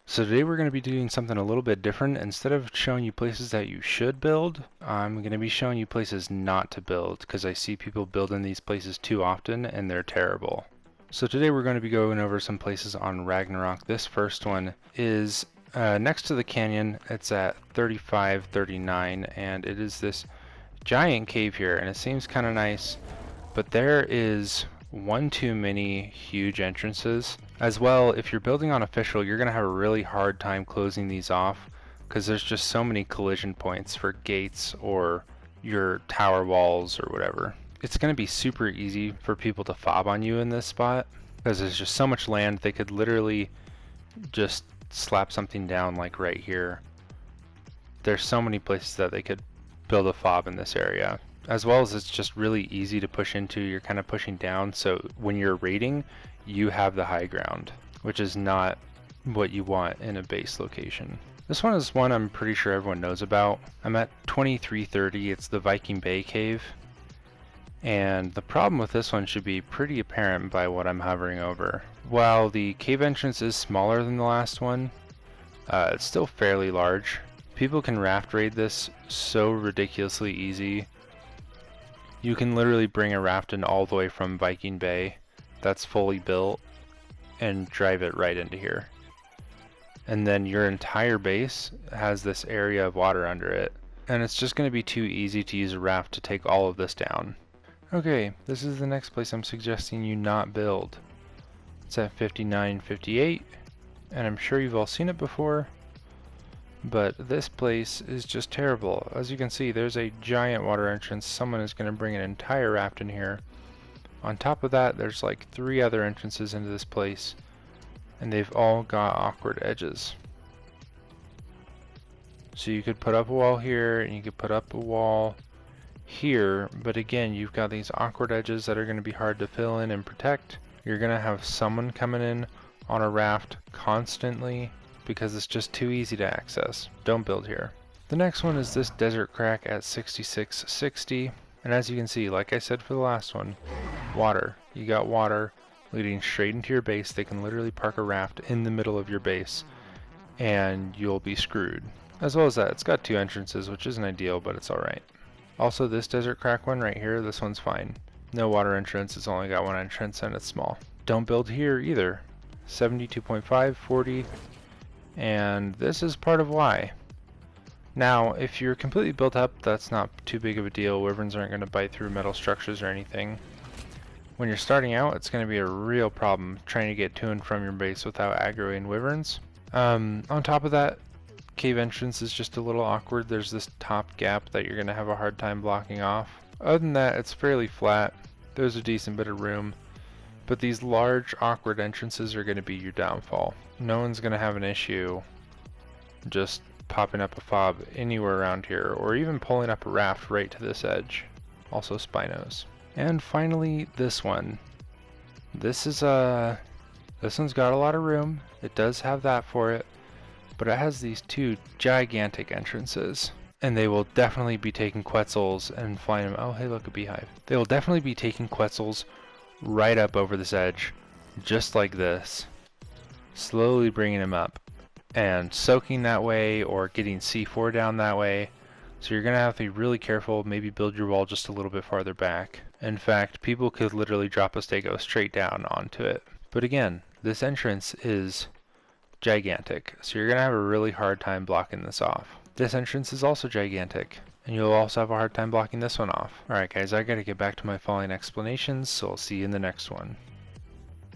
So today we're going to be doing something a little bit different. Instead of showing you places that you should build, I'm going to be showing you places not to build because I see people building these places too often and they're terrible. So today we're going to be going over some places on Ragnarok. This first one is next to the canyon. It's at 3539 and it is this giant cave here, and it seems kind of nice, but there is one too many huge entrances. As well, if you're building on official, you're going to have a really hard time closing these off because there's just so many collision points for gates or your tower walls or whatever. It's going to be super easy for people to fob on you in this spot because there's just so much land. They could literally just slap something down like right here. There's so many places that they could build a fob in this area. As well as it's just really easy to push into. You're kind of pushing down, so when you're raiding, you have the high ground, which is not what you want in a base location. This one is one I'm pretty sure everyone knows about. I'm at 2330. It's the Viking Bay Cave, and the problem with this one should be pretty apparent by what I'm hovering over. While the cave entrance is smaller than the last one, it's still fairly large. People can raft raid this so ridiculously easy. You can literally bring a raft in all the way from Viking Bay that's fully built and drive it right into here. And then your entire base has this area of water under it. And it's just going to be too easy to use a raft to take all of this down. Okay, this is the next place I'm suggesting you not build. It's at 5958, and I'm sure you've all seen it before. But this place is just terrible. As you can see, there's a giant water entrance. Someone is going to bring an entire raft in here. On top of that, there's like 3 other entrances into this place, and they've all got awkward edges. So you could put up a wall here, and you could put up a wall here, but again, you've got these awkward edges that are going to be hard to fill in and protect. You're going to have someone coming in on a raft constantly, because it's just too easy to access. Don't build here. The next one is this desert crack at 6660, and as you can see, like I said for the last one, water. You got water leading straight into your base. They can literally park a raft in the middle of your base and you'll be screwed. As well as that, it's got 2 entrances, which isn't ideal, but it's alright. Also, this desert crack one right here, this one's fine. No water entrance, it's only got 1 entrance and it's small. Don't build here either. 72.5, 40, and this is part of why. Now, if you're completely built up, that's not too big of a deal. Wyverns aren't going to bite through metal structures or anything. When you're starting out, it's going to be a real problem trying to get to and from your base without aggroing wyverns. On top of that, cave entrance is just a little awkward. There's this top gap that you're going to have a hard time blocking off. Other than that, it's fairly flat. There's a decent bit of room. But these large, awkward entrances are going to be your downfall. No one's going to have an issue just popping up a fob anywhere around here, or even pulling up a raft right to this edge. Also Spinos. And finally, this one. This one's got a lot of room. It does have that for it, but it has these 2 gigantic entrances. And they will definitely be taking Quetzals and flying them. Oh, hey, look, a beehive. They will definitely be taking Quetzals right up over this edge, just like this, slowly bringing them up and soaking that way or getting C4 down that way. So you're gonna have to be really careful, maybe build your wall just a little bit farther back. In fact, people could literally drop a stego straight down onto it. But again, this entrance is gigantic, so you're gonna have a really hard time blocking this off. This entrance is also gigantic, and you'll also have a hard time blocking this one off. Alright guys, I gotta get back to my following explanations, so I'll see you in the next one.